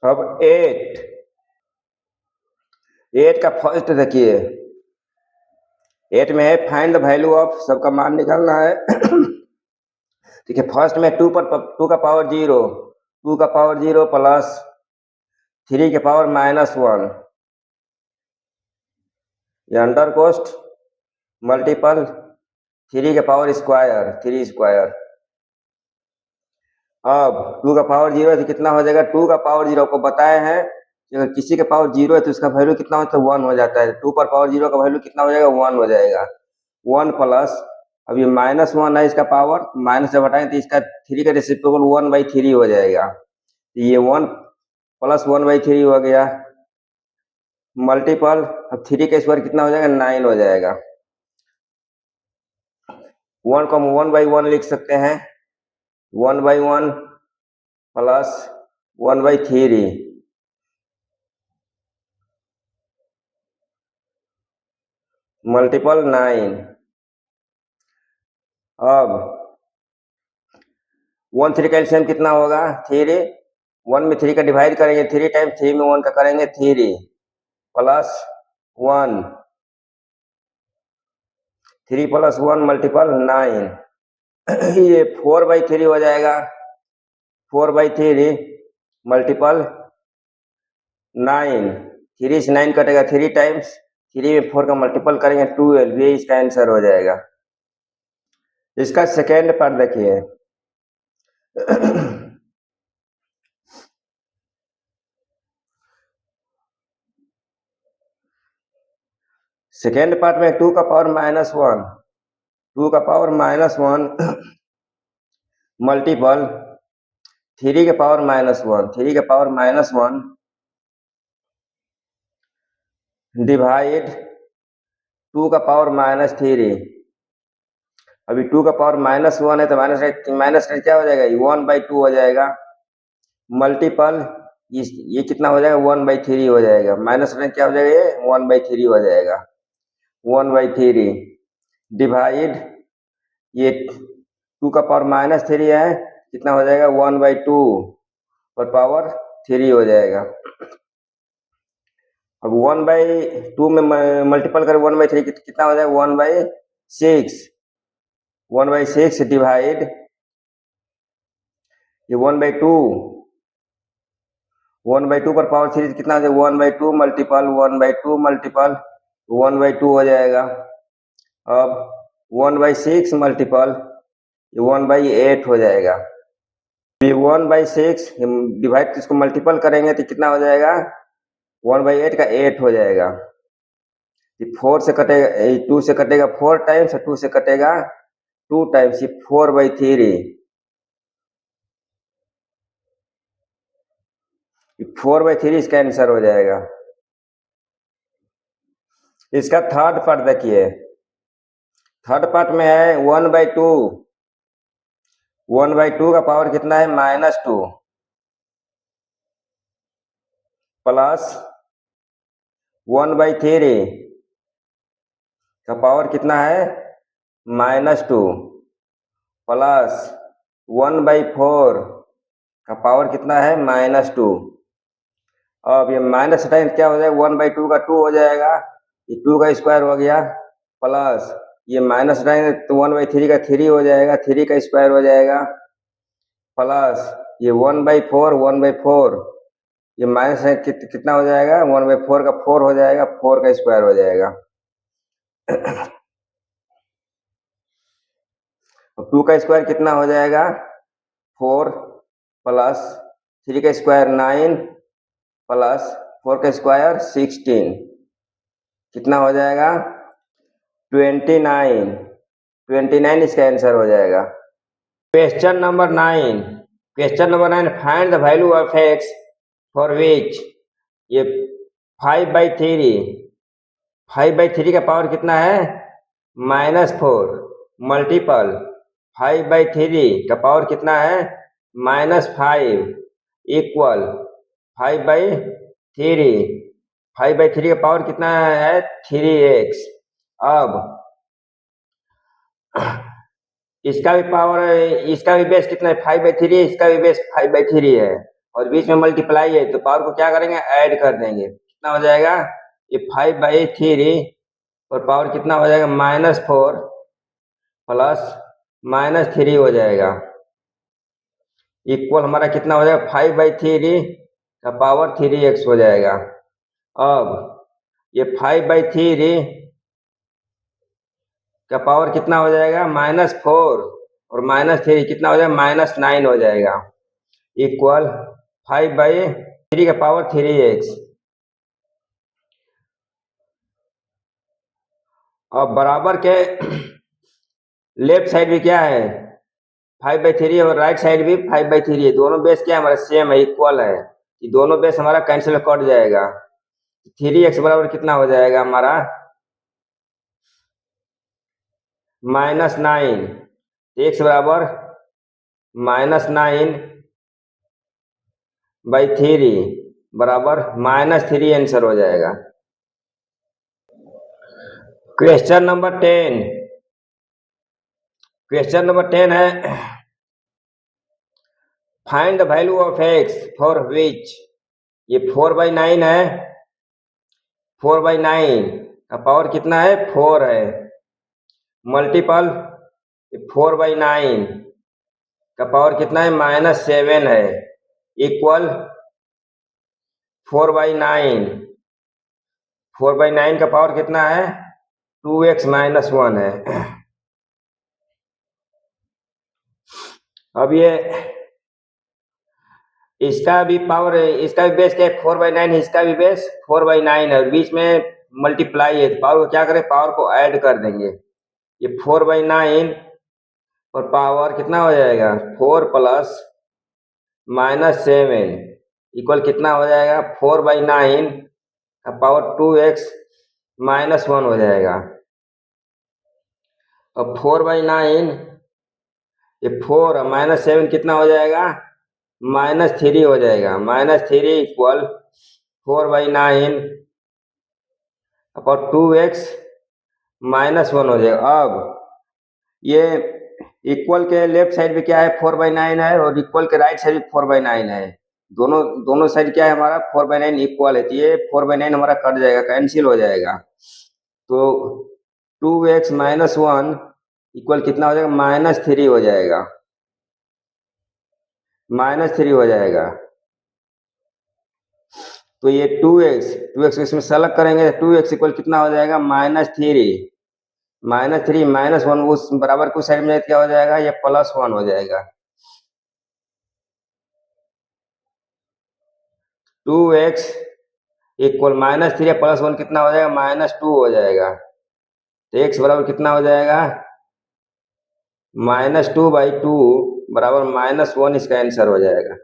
अब एट का फर्स्ट देखिए, एट में है फाइंड द वैल्यू ऑफ, सबका मान निकालना है। ठीक है, फर्स्ट में टू का पावर जीरो, टू का पावर जीरो प्लस थ्री के पावर -1, ये अंडर कोस्ट मल्टीपल थ्री के पावर स्क्वायर, थ्री स्क्वायर। अब टू का पावर जीरो है तो कितना हो जाएगा, टू का पावर जीरो को बताए हैं कि अगर किसी के पावर जीरो है तो उसका वैल्यू कितना होता है, वन हो जाता है। टू पर पावर जीरो का वैल्यू कितना हो जाएगा, वन हो जाएगा। वन प्लस, अब ये -1 है इसका पावर, माइनस जब हटाएंगे तो इसका थ्री का रेसिप्रोकल 1/3 हो जाएगा। तो ये 1 + 1/3 हो गया, मल्टीपल, अब थ्री का स्क्वायर कितना हो जाएगा, 9 हो जाएगा। 1 को हम 1/1 लिख सकते हैं, 1/1 प्लस 1/3 मल्टीपल 9। अब 1 3 का एलसीएम कितना होगा, 3। 1 में 3 का डिवाइड करेंगे, 3 टाइम 3 में 1 का करेंगे 3 प्लस 1, 3 + 1 मल्टीपल 9। ये 4/3 हो जाएगा, 4/3 मल्टीपल 9, 3 से 9 कटेगा 3 टाइम्स, 3 में 4 का मल्टीपल करेंगे 12, ये इसका आंसर हो जाएगा। इसका सेकेंड पार्ट देखिए। सेकेंड पार्ट में 2 का पावर -1, 2 का पावर -1 मल्टीपल 3 के पावर -1, 3 के पावर -1 डिवाइड 2 का पावर -3। अभी 2 का पावर -1 है तो माइनस क्या हो जाएगा, 1/2 हो जाएगा, मल्टीपल ये कितना हो जाएगा, 1/3 हो जाएगा, माइनस क्या हो जाएगा, ये 1/3 हो जाएगा, 1/3 डिवाइड ये 2 का पावर -3 है, कितना हो जाएगा, 1/2 और पावर 3 हो जाएगा। अब 1/2 में मल्टीपल कर 1/3 कितना हो जाएगा, 1/6, 1/6 डिवाइड ये 1/2, 1/2 पर पावर 3 कितना हो जाएगा, 1/2 मल्टीपल 1/2 मल्टीपल 1/2 हो जाएगा। अब 1/6 मल्टीपल 1/8 हो जाएगा। 1/6 डिवाइड इसको मल्टीपल करेंगे तो कितना हो जाएगा, 1/8 का 8 हो जाएगा। 4 से कटेगा, 2 से कटेगा 4 टाइम्स, 2 से कटेगा 2 टाइम्स, ये 4/3, 4/3 इसका आंसर हो जाएगा। इसका थर्ड पार्ट देखिए, थर्ड पार्ट में है 1/2, 1/2 का पावर कितना है, -2 प्लस 1/3 का पावर कितना है, -2 प्लस 1/4 का पावर कितना है, -2। अब ये माइनस हटाएंगे क्या हो जाएगा, 1/2 का 2 हो जाएगा, ये 2 का स्क्वायर हो गया, प्लस ये माइनस हटाएंगे तो 1/3 का 3 हो जाएगा, 3 का स्क्वायर हो जाएगा, प्लस ये 1/4 ये माइनस है कितना हो जाएगा, 1/4 का 4 हो जाएगा, 4 का स्क्वायर हो जाएगा। 2 का स्क्वायर कितना हो जाएगा, 4 प्लस 3 का स्क्वायर 9 प्लस 4 का स्क्वायर 16, कितना हो जाएगा, 29, 29 इसका आंसर हो जाएगा। Question number 9, question number 9, find the value of x for which ये 5/3, 5/3 का पावर कितना है, -4 मल्टीपल 5/3 का पावर कितना है, -5 इक्वल 5/3, 5/3 का पावर कितना है, 3x। अब इसका भी पावर, इसका भी बेस कितना है, 5/3, इसका भी बेस 5/3 है, और बीच में मल्टीप्लाई है, तो पावर को क्या करेंगे, ऐड कर देंगे। कितना हो जाएगा, ये 5/3 और पावर कितना हो जाएगा, -4 प्लस -3 हो जाएगा, इक्वल हमारा कितना हो जाएगा, 5/3 का पावर 3x हो जाएगा। अब ये 5/3 का पावर कितना हो जाएगा, -4 और -3 कितना हो जाएगा, -9 हो जाएगा, इक्वल 5/3 का पावर 3x। अब बराबर के लेफ्ट साइड भी क्या है, 5/3 और राइट साइड भी 5/3 है। दोनों बेस क्या है, हमारा सेम है, इक्वल है। ये दोनों बेस हमारा कैंसिल कट जाएगा। 3x बराबर कितना हो जाएगा हमारा, -9। x बराबर -9/3 बराबर -3 आंसर हो जाएगा। क्वेश्चन नंबर 10, क्वेश्चन नंबर 10 है, find the value of x for which, ये 4/9 है, 4/9 का पावर कितना है, 4 है, मल्टीपल 4/9 का पावर कितना है, -7 है, इक्वल 4/9, 4/9 का पावर कितना है, 2x - 1 है। अब ये इसका भी पावर, इसका भी बेस क्या है, 4/9 है, इसका भी बेस 4/9 है, और बीच में मल्टीप्लाई है, तो पावर को क्या करें, पावर को ऐड कर देंगे। ये 4/9 और पावर कितना हो जाएगा, 4 प्लस -7 इक्वल कितना हो जाएगा, 4/9 का पावर 2x - 1 हो जाएगा। अब 4/9, ये 4 -7 कितना हो जाएगा, -3 हो जाएगा, -3 इक्वल 4/9 अपॉन 2x - 1 हो जाएगा। अब ये इक्वल के लेफ्ट साइड पे क्या है, 4/9 है, और इक्वल के राइट साइड 4/9 है। दोनों दोनों साइड क्या है हमारा, 4/9 इक्वल है, तो ये 4/9 हमारा कट जाएगा, कैंसिल हो जाएगा। तो 2x - 1 इक्वल कितना हो जाएगा, -3 हो जाएगा, -3 हो जाएगा। तो ये 2x इसमें सेलेक्ट करेंगे, 2x इक्वल कितना हो जाएगा, -3, -3 -1 उस बराबर को साइड में क्या हो जाएगा, ये +1 हो जाएगा। 2x इक्वल -3 +1 कितना हो जाएगा, -2 हो जाएगा। तो x बराबर कितना हो जाएगा, -2/2 बराबर -1, इसका आंसर हो जाएगा।